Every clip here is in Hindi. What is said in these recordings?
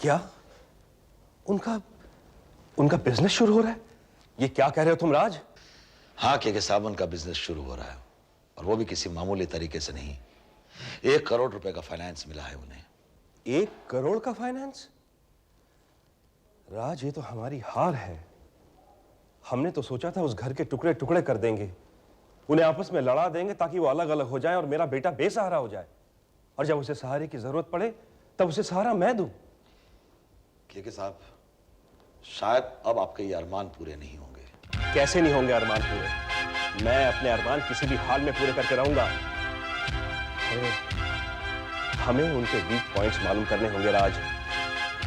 क्या? उनका उनका बिजनेस शुरू हो रहा है? ये क्या कह रहे हो तुम राज? हाँ के साहब, उनका बिजनेस शुरू हो रहा है, और वो भी किसी मामूली तरीके से नहीं। 1 करोड़ रुपए का फाइनेंस मिला है उन्हें। 1 करोड़ का फाइनेंस? राज, ये तो हमारी हार है। हमने तो सोचा था उस घर के टुकड़े टुकड़े कर देंगे, उन्हें आपस में लड़ा देंगे ताकि वो अलग अलग हो जाए और मेरा बेटा बेसहारा हो जाए, और जब उसे सहारे की जरूरत पड़े तब उसे सहारा मैं दूं। के साहब, शायद अब आपके ये अरमान पूरे नहीं होंगे। कैसे नहीं होंगे अरमान पूरे? मैं अपने अरमान किसी भी हाल में पूरे करके रहूंगा। हमें उनके वीक पॉइंट्स मालूम करने होंगे राज।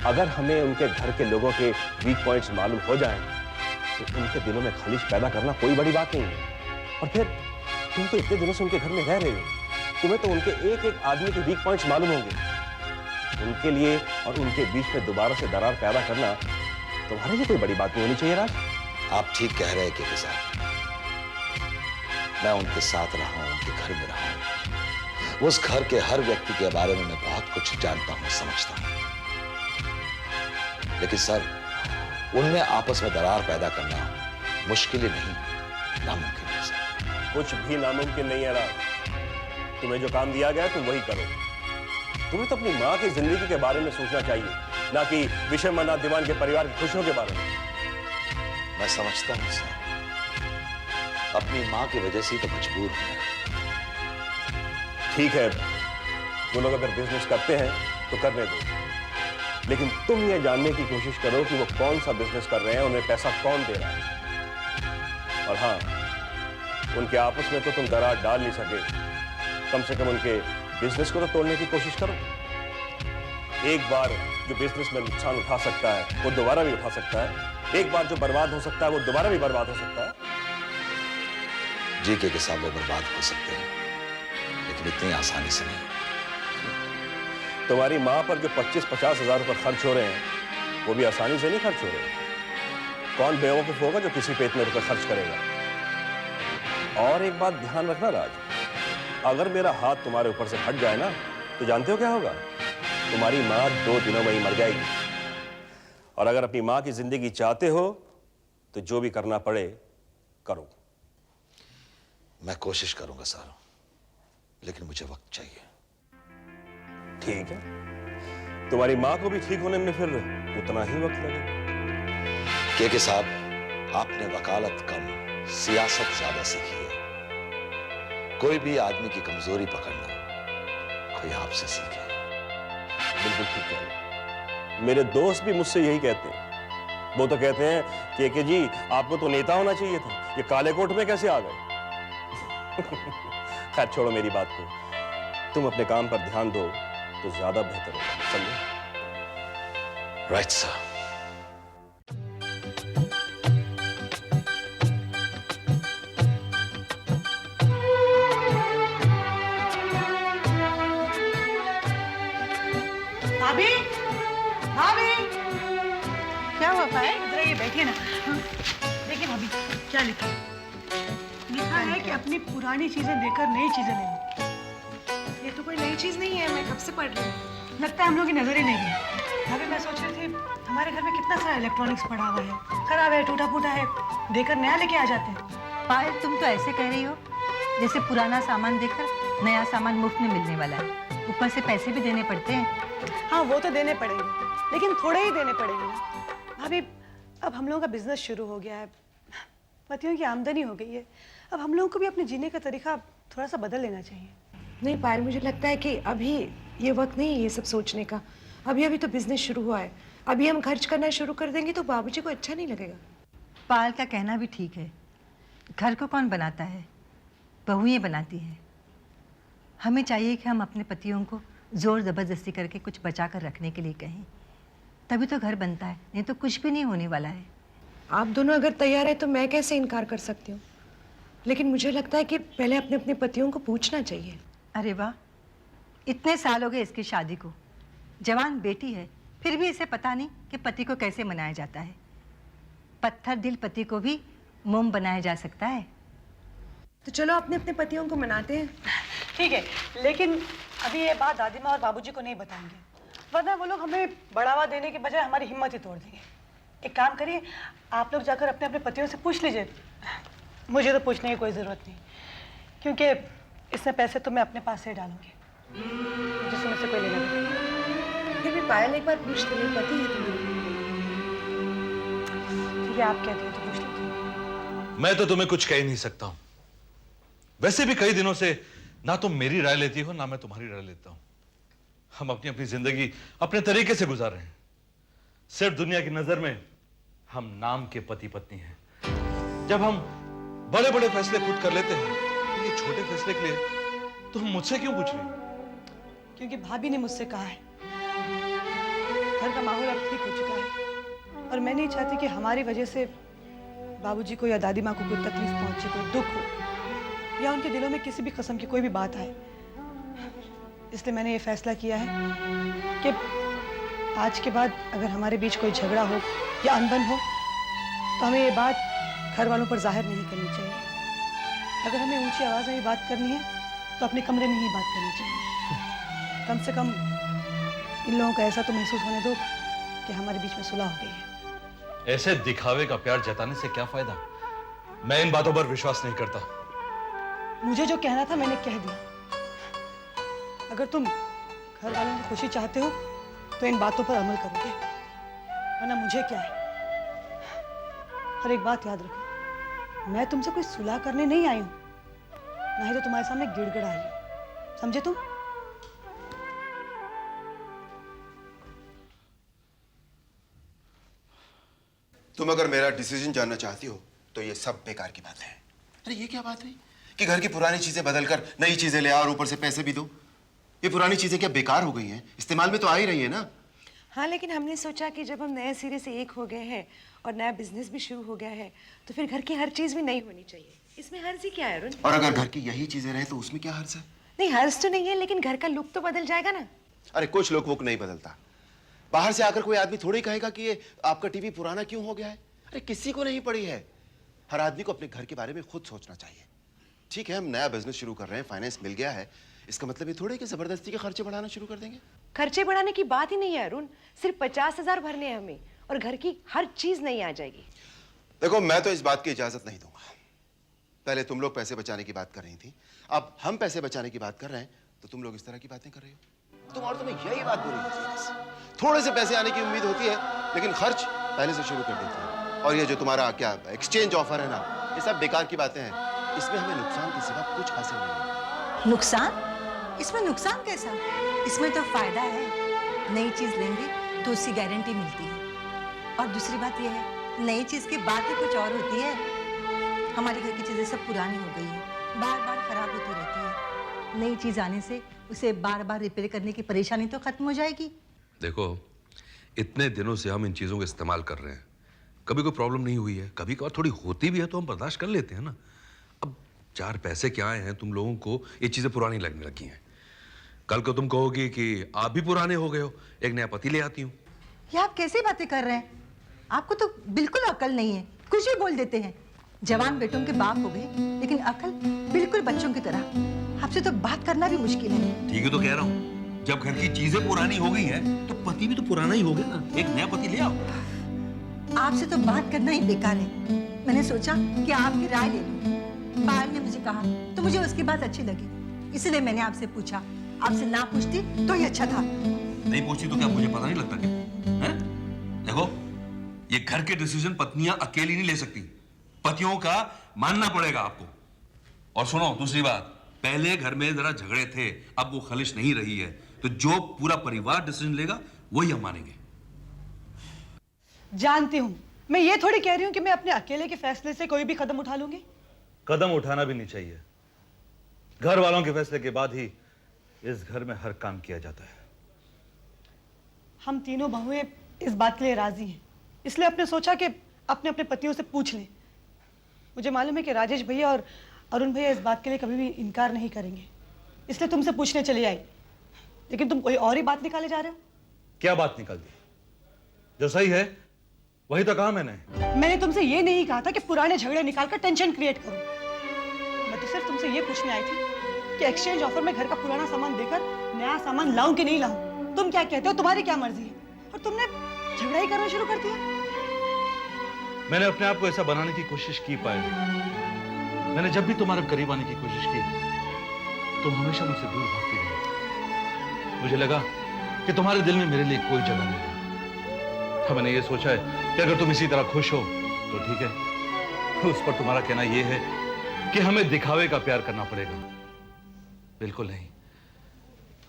अगर हमें उनके घर के लोगों के वीक पॉइंट्स मालूम हो जाएं, तो उनके दिलों में खलीज पैदा करना कोई बड़ी बात नहीं है। और फिर तुम तो इतने दिनों से उनके घर में रह रहे हो, तुम्हें तो उनके एक एक आदमी के वीक पॉइंट्स मालूम होंगे। उनके लिए और उनके बीच में दोबारा से दरार पैदा करना तुम्हारे लिए कोई बड़ी बात नहीं होनी चाहिए राज। आप ठीक कह रहे हैं के साहब। मैं उनके साथ रहा हूं, उनके घर में रहा हूं, उस घर के हर व्यक्ति के बारे में मैं बहुत कुछ जानता हूं, समझता हूं। लेकिन सर, उनमें आपस में दरार पैदा करना मुश्किल ही नहीं, नामुमकिन है सर। कुछ भी नामुमकिन नहीं है राज। तुम्हें जो काम दिया गया तुम वही करो। तुम्हें तो अपनी मां की जिंदगी के बारे में सोचना चाहिए, ना कि विषय मना दीवान के परिवार की खुशियों के बारे में। मैं समझता हूं सर, अपनी मां की वजह से तो मजबूर हूं। ठीक है, वो लोग अगर बिजनेस करते हैं तो करने दो, लेकिन तुम ये जानने की कोशिश करो कि वो कौन सा बिजनेस कर रहे हैं, उन्हें पैसा कौन दे रहा है। और हाँ, उनके आपस में तो तुम दरार डाल नहीं सके, कम से कम उनके बिजनेस को तो तोड़ने की कोशिश करो। एक बार जो बिजनेस में नुकसान उठा सकता है वो दोबारा भी उठा सकता है। एक बार जो बर्बाद हो सकता है वो दोबारा भी बर्बाद हो सकता है। जी के साहब, वो बर्बाद हो सकते हैं, लेकिन इतनी आसानी से नहीं। तुम्हारी मां पर जो 25-50 हजार रुपए खर्च हो रहे हैं वो भी आसानी से नहीं खर्च हो रहे। कौन बेवकूफ होगा जो किसी पे इतने रुपए खर्च करेगा। और एक बात ध्यान रखना राज, अगर मेरा हाथ तुम्हारे ऊपर से हट जाए ना, तो जानते हो क्या होगा? तुम्हारी मां 2 दिनों में ही मर जाएगी। और अगर अपनी मां की जिंदगी चाहते हो तो जो भी करना पड़े करो। मैं कोशिश करूंगा सर, लेकिन मुझे वक्त चाहिए। ठीक है, तुम्हारी मां को भी ठीक होने में फिर उतना ही वक्त लगेगा। के साहब, आपने वकालत कम, सियासत ज्यादा सीखी है। कोई भी आदमी की कमजोरी पकड़ना कोई आपसे सीखे। बिल्कुल ठीक कह रहे हो। मेरे दोस्त भी मुझसे यही कहते हैं। वो तो कहते हैं कि जी आपको तो नेता होना चाहिए था, ये काले कोट में कैसे आ गए? खैर छोड़ो मेरी बात को, तुम अपने काम पर ध्यान दो तो ज्यादा बेहतर होगा, समझे? Right sir. भाभी, भाभी, क्या हुआ पायल? जरा ये बैठिए ना। देखिए भाभी, क्या लिखा है? लिखा है कि अपनी पुरानी चीजें देकर नई चीजें लेनी। ये तो कोई नई चीज नहीं है, मैं कब से पढ़ रही हूँ। लगता है हम लोग की नजर ही नहीं गई। भाभी मैं सोच रही थी हमारे घर में कितना सारा इलेक्ट्रॉनिक्स पड़ा हुआ है, खराब है, टूटा फूटा है, देकर नया लेके आ जाते हैं। पायल, तुम तो ऐसे कह रही हो जैसे पुराना सामान देकर नया सामान मुफ्त में मिलने वाला है। ऊपर से पैसे भी देने पड़ते हैं। हाँ वो तो देने पड़ेंगे, लेकिन थोड़े ही देने पड़ेंगे ना भाभी। अब हम लोगों का बिजनेस शुरू हो गया है, पतियों की आमदनी हो गई है, अब हम लोगों को भी अपने जीने का तरीका थोड़ा सा बदल लेना चाहिए। नहीं पायल, मुझे लगता है कि अभी ये वक्त नहीं है ये सब सोचने का। अभी तो बिजनेस शुरू हुआ है, अभी हम खर्च करना शुरू कर देंगे तो बाबूजी को अच्छा नहीं लगेगा। पायल का कहना भी ठीक है, घर को कौन बनाता है? बहुएं बनाती है। हमें चाहिए कि हम अपने पतियों को जोर ज़बरदस्ती करके कुछ बचा कर रखने के लिए कहें, तभी तो घर बनता है, नहीं तो कुछ भी नहीं होने वाला है। आप दोनों अगर तैयार है तो मैं कैसे इनकार कर सकती हूँ, लेकिन मुझे लगता है कि पहले अपने अपने पतियों को पूछना चाहिए। अरे वाह, इतने साल हो गए इसकी शादी को, जवान बेटी है, फिर भी इसे पता नहीं कि पति को कैसे मनाया जाता है। पत्थर दिल पति को भी मोम बनाया जा सकता है। तो चलो अपने अपने पतियों को मनाते हैं। ठीक है, लेकिन अभी ये बात दादी माँ और बाबूजी को नहीं बताएंगे, वरना वो लोग हमें बढ़ावा देने के बजाय हमारी हिम्मत ही तोड़ देंगे। एक काम करिए, आप लोग जाकर अपने अपने पतियों से पूछ लीजिए। मुझे तो पूछने की कोई ज़रूरत नहीं, क्योंकि इसमें पैसे तो मैं अपने पास से ही डालूंगी, जिससे मुझसे कोई लेना देना। फिर भी पायल एक बार पूछ ले, पति है तुम्हें। ठीक है, आप कहती हैं तो पूछ लीजिए। मैं तो तुम्हें कुछ कह ही नहीं सकता हूं। वैसे भी कई दिनों से ना तुम मेरी राय लेती हो ना मैं तुम्हारी राय लेता हूं। हम अपनी अपनी जिंदगी अपने तरीके से गुजार रहे हैं। सिर्फ दुनिया की नजर में हम नाम के पति पत्नी हैं। जब हम बड़े बड़े फैसले खुद कर लेते हैं, तो ये छोटे फैसले के लिए तुम मुझसे क्यों पूछ रही हो? क्योंकि भाभी ने मुझसे कहा है, घर का माहौल अब ठीक हो चुका है और मैं नहीं चाहती कि हमारी वजह से बाबूजी को या दादी माँ को कोई तकलीफ पहुंचे, कोई दुख हो या उनके दिलों में किसी भी किस्म की कोई भी बात आए। इसलिए मैंने ये फैसला किया है कि आज के बाद अगर हमारे बीच कोई झगड़ा हो या अनबन हो तो हमें ये बात घर वालों पर जाहिर नहीं करनी चाहिए। अगर हमें ऊंची आवाज़ में भी बात करनी है तो अपने कमरे में ही बात करनी चाहिए। कम से कम इन लोगों को ऐसा तो महसूस होने दो कि हमारे बीच में सुलह हो गई है। ऐसे दिखावे का प्यार जताने से क्या फायदा? मैं इन बातों पर विश्वास नहीं करता। मुझे जो कहना था मैंने कह दिया। अगर तुम घर वालों की खुशी चाहते हो तो इन बातों पर अमल करोगे, वरना मुझे क्या है। और एक बात याद रखो, मैं तुमसे कोई सुलह करने नहीं आई हूं, ना ही तो तुम्हारे सामने गिड़गिड़ा आई हूं, समझे तुम? तुम अगर मेरा डिसीजन जानना चाहती हो तो ये सब बेकार की बात है। अरे ये क्या बात हुई कि घर की पुरानी चीजें बदलकर नई चीजें ले आओ और ऊपर से पैसे भी दो? ये पुरानी चीजें क्या बेकार हो गई हैं? इस्तेमाल में तो आ ही रही है ना। हाँ, लेकिन हमने सोचा कि जब हम नए सिरे से एक हो गए हैं और नया बिजनेस भी शुरू हो गया है तो फिर घर की हर चीज भी नई होनी चाहिए। इसमें हर्ज ही क्या है अरुण? और अगर घर की यही चीजें रहे तो उसमें क्या हर्ज है? नहीं, हर्ज तो नहीं है, लेकिन घर का लुक तो बदल जाएगा ना। अरे कुछ लोग वो नहीं बदलता। बाहर से आकर कोई आदमी थोड़ी कहेगा कि ये आपका टीवी पुराना क्यों हो गया है। अरे किसी को नहीं पड़ी है। हर आदमी को अपने घर के बारे में खुद सोचना चाहिए। ठीक है, हम नया बिजनेस शुरू कर रहे हैं, फाइनेंस मिल गया है, इसका मतलब ये थोड़े कि जबरदस्ती के खर्चे बढ़ाना शुरू कर देंगे। खर्चे बढ़ाने की बात ही नहीं है अरुण, सिर्फ 50,000 भरने हैं हमें और घर की हर चीज नई आ जाएगी। देखो, मैं तो इस बात की इजाजत नहीं दूंगा। पहले तुम लोग पैसे बचाने की बात कर रही थी, अब हम पैसे बचाने की बात कर रहे हैं तो तुम लोग इस तरह की बातें कर रही हो। तुम्हें यही बात बुरी लगती है बस। थोड़े से पैसे आने की उम्मीद होती है लेकिन खर्च पहले से शुरू कर देते हैं। और ये जो तुम्हारा क्या एक्सचेंज ऑफर है ना, ये सब बेकार की बातें हैं। इसमें हमें नुकसान के सिवा कुछ हासिल नहीं है। नुकसान? इसमें नुकसान कैसा? इसमें तो फायदा है। नई चीज लेंगे तो उसकी गारंटी मिलती है। और दूसरी बात यह है, नई चीज की बात ही कुछ और होती है। हमारे घर की चीजें सब पुरानी हो गई है, बार बार खराब होती रहती है। नई चीज आने से उसे बार बार रिपेयर करने की परेशानी तो खत्म हो जाएगी। देखो, इतने दिनों से हम इन चीजों का इस्तेमाल कर रहे हैं, कभी कोई प्रॉब्लम नहीं हुई है। कभी कभार थोड़ी होती भी है तो हम बर्दाश्त कर लेते हैं ना। अब 4 पैसे क्या आए हैं, तुम लोगों को ये चीजें पुरानी लगने लगी हैं। कल को तुम कहोगी कि आप भी पुराने हो गए हो, एक नया पति ले आती हूँ। ये आप कैसी बातें कर रहे हैं? आपको तो बिल्कुल अकल नहीं है, कुछ भी बोल देते हैं। जवान बेटों के बाप हो गए लेकिन अकल बिल्कुल बच्चों की तरह। आपसे तो बात करना भी मुश्किल है। ठीक है तो कह रहा हूँ, जब घर की चीजें पुरानी हो गई हैं तो पति भी तो पुराना ही हो गया ना। एक नया पति ले आओ। आपसे तो बात करना ही बेकार है। मैंने सोचा कि आपकी राय ले लूं। पायल ने मुझे कहा तो मुझे उसकी बात अच्छी लगी, इसलिए मैंने आपसे पूछा। आपसे ना पूछती तो ही अच्छा था। नहीं पूछती तो क्या मुझे पता नहीं लगता क्या? हैं? देखो, ये घर के डिसीजन पत्नियां अकेली नहीं ले सकती, पतियों का मानना पड़ेगा आपको। और सुनो, दूसरी बात, पहले घर में जरा झगड़े थे, अब वो खलिश नहीं रही है, तो जो पूरा परिवार डिसीजन लेगा वही हम मानेंगे। जानती हूँ, मैं ये थोड़ी कह रही हूँ कि मैं अपने अकेले के फैसले से कोई भी कदम उठा लूंगी। कदम उठाना भी नहीं चाहिए। घर वालों के फैसले के बाद ही इस घर में हर काम किया जाता है। हम तीनों बहुएं इस बात के लिए राजी हैं, इसलिए आपने सोचा कि अपने अपने पतियों से पूछ लें। मुझे मालूम है कि राजेश भैया और अरुण भैया इस बात के लिए कभी भी इनकार नहीं करेंगे, इसलिए तुमसे पूछने चली आई। लेकिन तुम कोई और ही बात निकाले जा रहे हो। क्या बात निकल दी? जो सही है वही तो कहा मैंने तुमसे ये नहीं कहा था कि पुराने झगड़े निकालकर टेंशन क्रिएट करो। मैं तो सिर्फ तुमसे ये पूछने आई थी कि एक्सचेंज ऑफर में घर का पुराना सामान देकर नया सामान लाऊं कि नहीं लाऊं। तुम क्या कहते हो, तुम्हारी क्या मर्जी है, और तुमने झगड़ा ही करना शुरू कर दिया। मैंने अपने आप को ऐसा बनाने की कोशिश की पायल। मैंने जब भी तुम्हारे करीब आने की कोशिश की, तुम हमेशा मुझसे दूर भागती रही। मुझे लगा कि तुम्हारे दिल में मेरे लिए कोई जगह नहीं है। अब मैंने ये सोचा है कि अगर तुम इसी तरह खुश हो तो ठीक है। उस पर तुम्हारा कहना यह है कि हमें दिखावे का प्यार करना पड़ेगा। बिल्कुल नहीं,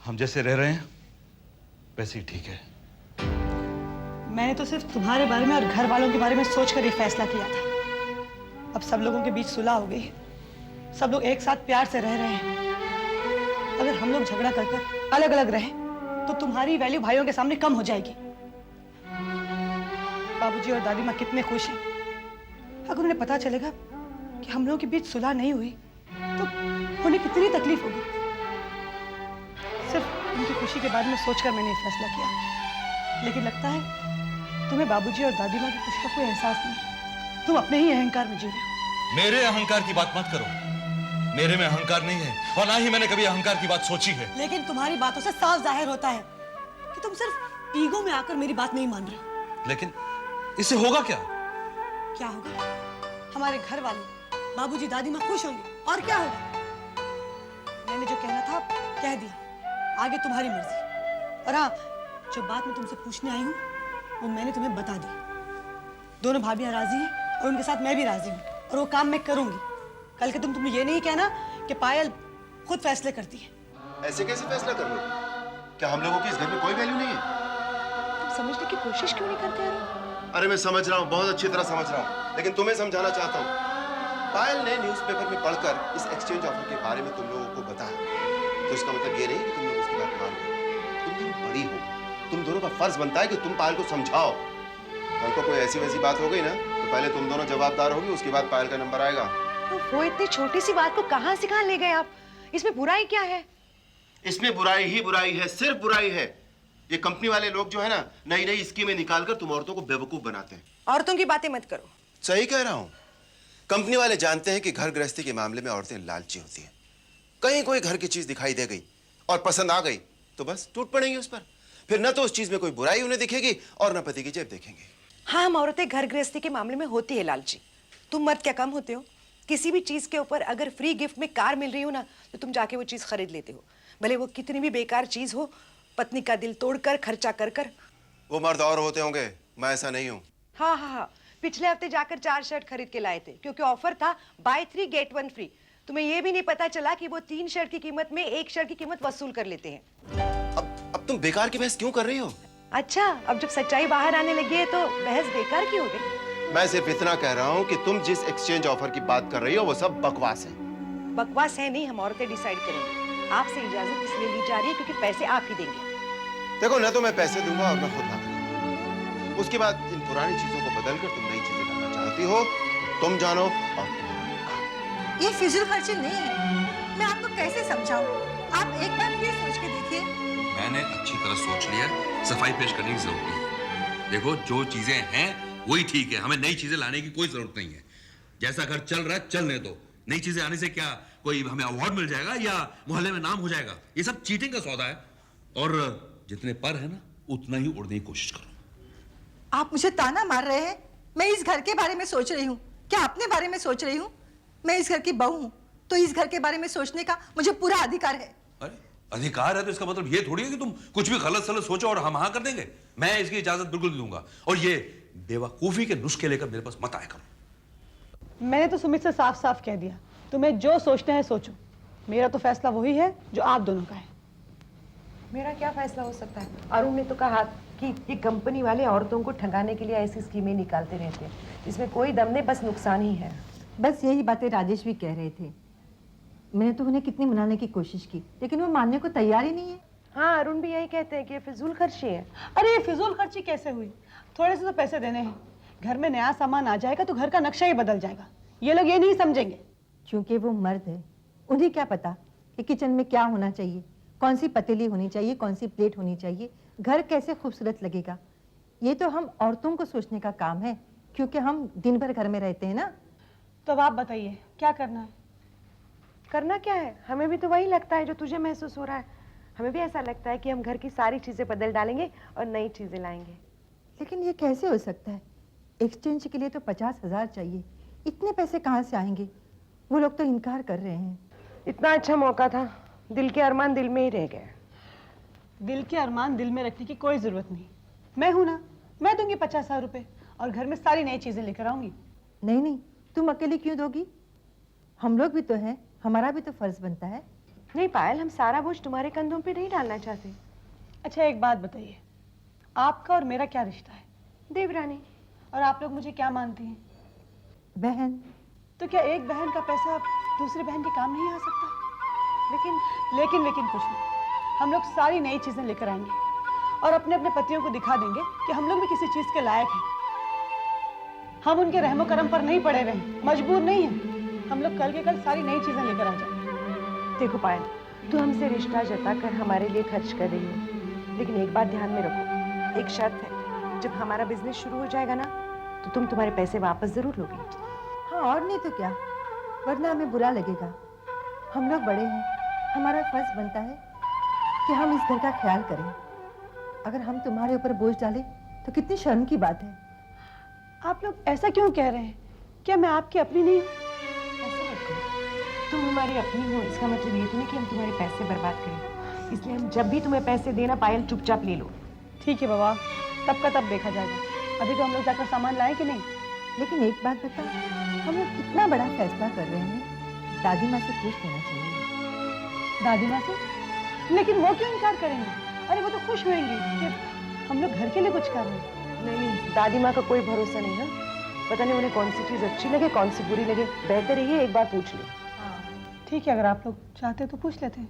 हम जैसे रह रहे हैं वैसे ही ठीक है। मैंने तो सिर्फ तुम्हारे बारे में और घर वालों के बारे में सोचकर ये फैसला किया था। अब सब लोगों के बीच सुलह हो गई, सब लोग एक साथ प्यार से रह रहे हैं। अगर हम लोग झगड़ा कर कर अलग अलग रहे तो तुम्हारी वैल्यू भाइयों के सामने कम हो जाएगी। बाबूजी और दादी माँ कितने खुश हैं। अगर उन्हें पता चलेगा कि हम लोगों के बीच सुलह नहीं हुई तो उन्हें कितनी तकलीफ होगी। सिर्फ उनकी खुशी के बारे में सोचकर मैंने ये फैसला किया। लेकिन लगता है तुम्हें बाबूजी और दादी माँ की खुशी का कोई एहसास नहीं। तुम अपने ही अहंकार में जी रहे हो। मेरे अहंकार की बात मत करो। मेरे में अहंकार नहीं है और ना ही मैंने कभी अहंकार की बात सोची है। लेकिन तुम्हारी बातों से साफ जाहिर होता है कि तुम सिर्फ ईगो में आकर मेरी बात नहीं मान रहे। लेकिन इससे होगा क्या? क्या होगा? हमारे घर वाले, बाबूजी दादी माँ खुश होंगे, और क्या होगा? मैंने जो कहना था कह दिया, आगे तुम्हारी मर्जी। और हाँ, जो बात मैं तुमसे पूछने आई हूँ वो मैंने तुम्हें बता दी। दोनों भाभियां राजी हैं और उनके साथ मैं भी राजी हूँ, और वो काम मैं करूंगी। कल के तुम्हें ये नहीं कहना कि पायल खुद फैसले करती है। ऐसे कैसे फैसला कर लो? क्या हम लोगों की इस घर में कोई वैल्यू नहीं है? तुम समझने की कोशिश क्यों नहीं करते यार? अरे मैं समझ रहा हूँ, बहुत अच्छी तरह समझ रहा हूँ, लेकिन तुम्हें समझाना चाहता हूँ। पायल ने न्यूज़पेपर में पढ़कर इस एक्सचेंज ऑफर के बारे में तुम लोगों को बताया, तो इसका मतलब ये नहीं कि तुम लोग उसकी बात मान लो। तुम दोनों बड़ी हो, तुम दोनों का फर्ज बनता है कि तुम पायल को समझाओ। कल को कोई ऐसी वैसी बात हो गई ना तो पहले तुम दोनों जवाबदार होगी, उसके बाद पायल का नंबर आएगा। तो वो इतनी छोटी सी बात को कहाँ से कहाँ ले गए आप? इसमें बुराई क्या है? इसमें बुराई ही बुराई है, सिर्फ बुराई है। ये कंपनी वाले लोग जो है ना, नई नई स्कीमें निकालकर तुम औरतों को बेवकूफ बनाते हैं। औरतों की बातें मत करो। सही कह रहा हूँ। कंपनी वाले जानते हैं कि घर गृहस्थी के मामले में औरतें लालची होती हैं। कहीं कोई घर की चीज दिखाई दे गई और पसंद आ गई तो बस टूट पड़ेंगे उस पर। फिर न तो उस चीज में कोई बुराई उन्हें दिखेगी और न पति की जेब देखेंगे। हाँ, हम औरतें घर गृहस्थी के मामले में होती है लालची। तुम मर्द क्या कम होते हो? किसी भी चीज के ऊपर अगर फ्री गिफ्ट में कार मिल रही हो ना तो तुम जाके वो चीज खरीद लेते हो, भले वो कितनी भी बेकार चीज हो। पत्नी का दिल तोड़कर खर्चा कर कर। वो मर्द और होते होंगे, मैं ऐसा नहीं हूँ। हाँ हाँ हाँ, पिछले हफ्ते जाकर 4 शर्ट खरीद के लाए थे क्योंकि ऑफर था बाय 3 गेट 1 फ्री। तुम्हें ये भी नहीं पता चला कि वो 3 शर्ट की कीमत में 1 शर्ट की कीमत वसूल कर लेते हैं। अब तुम बेकार की बहस क्यों कर रही हो? अच्छा, अब जब सच्चाई बाहर आने लगी है तो बहस बेकार की हो गई? मैं सिर्फ इतना कह रहा हूँ कि तुम जिस एक्सचेंज ऑफर की बात कर रही हो वो सब बकवास है। बकवास है नहीं, हम औरतें डिसाइड करेंगे। आपसे इजाजत इसलिए ली जा रही है क्योंकि पैसे आप ही देंगे। देखो, न तो मैं पैसे दूंगा और मैं खुद ना करूंगा। उसके बाद इन पुरानी चीजों को बदलकर तुम नई चीजें लाना चाहती हो, तुम जानो। और ये फिजूल खर्ची नहीं है। मैं आपको कैसे समझाऊं? आप एक बार ये सोच के देखिए। मैंने अच्छी तरह सोच लिया, सफाई पेश करने की जरूरत नहीं है। देखो, जो चीजें हैं वही ठीक है, हमें नई चीजें लाने की कोई जरूरत नहीं है। जैसा घर चल रहा है चलने दो। नई चीजें आने से क्या कोई हमें अवार्ड मिल जाएगा या मोहल्ले में नाम हो जाएगा? ये सब चीटिंग का सौदा है। और जितने पर है ना उतना ही उड़ने की कोशिश करो। आप मुझे ताना मार रहे हैं? मैं इस घर के बारे में सोच रही हूँ, क्या अपने बारे में सोच रही हूँ? मैं इस घर की बहू हूँ तो इस घर के बारे में सोचने का मुझे पूरा अधिकार है। अरे अधिकार है तो इसका मतलब ये थोड़ी है कि तुम कुछ भी गलत सलत सोचो और हम हाँ कर देंगे। मैं इसकी इजाजत बिल्कुल नहीं दूंगा। और ये बेवकूफी के नुस्खे लेकर मेरे पास मत आया करो। मैंने तो सुमित से साफ साफ कह दिया, तुम्हें जो सोचना है सोचो। मेरा तो फैसला वही है जो आप दोनों का है। मेरा क्या फैसला हो सकता है? अरुण ने तो कहा कि ये कंपनी वाले औरतों को ठगाने के लिए ऐसी स्कीमें निकालते रहते हैं, इसमें कोई दम नहीं, बस नुकसान ही है। बस यही बातें राजेश भी कह रहे थे। मैंने तो उन्हें कितनी मनाने की कोशिश की लेकिन वो मानने को तैयार ही नहीं है। हाँ, अरुण भी यही कहते हैं कि ये फिजूल खर्ची है। अरे ये फिजूल खर्ची कैसे हुई? थोड़े से तो पैसे देने हैं। घर में नया सामान आ जाएगा तो घर का नक्शा ही बदल जाएगा। ये लोग ये नहीं समझेंगे। क्योंकि वो मर्द है, उन्हें क्या पता कि किचन में क्या होना चाहिए, कौन सी पतीली होनी चाहिए, कौन सी प्लेट होनी चाहिए, घर कैसे खूबसूरत लगेगा। ये तो हम औरतों को सोचने का काम है क्योंकि हम दिन भर घर में रहते हैं ना। तो अब आप बताइए क्या करना है? करना क्या है? हमें भी तो वही लगता है जो तुझे महसूस हो रहा है। हमें भी ऐसा लगता है कि हम घर की सारी चीजें बदल डालेंगे और नई चीजें लाएंगे। लेकिन ये कैसे हो सकता है? एक्सचेंज के लिए तो 50,000 चाहिए। इतने पैसे कहाँ से आएंगे? वो लोग तो इनकार कर रहे हैं। इतना अच्छा मौका था, दिल के अरमान दिल में ही रह गए। दिल के अरमान दिल में रखने की कोई जरूरत नहीं। मैं हूं ना, मैं दूंगी 50,000 रुपए और घर में सारी नई चीजें लेकर आऊंगी। नहीं नहीं, तुम अकेले क्यों दोगी? हम लोग भी तो हैं, हमारा भी तो फर्ज बनता है। नहीं पायल, हम सारा बोझ तुम्हारे कंधों पे नहीं डालना चाहते। अच्छा एक बात बताइए, आपका और मेरा क्या रिश्ता है? देवरानी। और आप लोग मुझे क्या मानती हैं? बहन। तो क्या एक बहन का पैसा दूसरी बहन के काम नहीं आ सकता? लेकिन कुछ नहीं, हम लोग सारी नई चीजें लेकर आएंगे और अपने अपने पतियों को दिखा देंगे कि हम लोग भी किसी चीज के लायक हैं। हम उनके रहमो करम पर नहीं पड़े हुए हैं, मजबूर नहीं हैं। हम लोग कल के कल सारी नई चीजें लेकर आ जाएंगे। देखो पायल, तू हमसे रिश्ता जताकर हमारे लिए खर्च कर रही हो, लेकिन एक बात ध्यान में रखो, एक शर्त है, जब हमारा बिजनेस शुरू हो जाएगा ना तो तुम तुम्हारे पैसे वापस जरूर लोगी। हाँ और नहीं तो क्या, वरना हमें बुरा लगेगा। हम लोग बड़े हैं, हमारा फर्ज बनता है कि हम इस घर का ख्याल करें। अगर हम तुम्हारे ऊपर बोझ डालें तो कितनी शर्म की बात है। आप लोग ऐसा क्यों कह रहे हैं? क्या मैं आपकी अपनी नहीं हूँ? ऐसा मत करो, तुम हमारी अपनी हो इसका मतलब ये तो नहीं कि हम तुम्हारे पैसे बर्बाद करें। इसलिए हम जब भी तुम्हें पैसे देना पायल चुपचाप ले लो। ठीक है बाबा, तब का तब देखा जाएगा। अभी तो हम लोग जाकर सामान लाए कि नहीं? लेकिन एक बात बता, हम लोग इतना बड़ा फैसला कर रहे हैं, दादी माँ से पूछ लेना चाहिए। दादी माँ से? लेकिन वो क्यों इनकार करेंगे? अरे वो तो खुश होंगी कि हम लोग घर के लिए कुछ कर रहे हैं। नहीं, दादी माँ का कोई भरोसा नहीं है। पता नहीं उन्हें कौन सी चीज अच्छी लगे कौन सी बुरी लगे। बेहतर यही है एक बार पूछ ले। ठीक है, अगर आप लोग चाहते तो पूछ लेते हैं।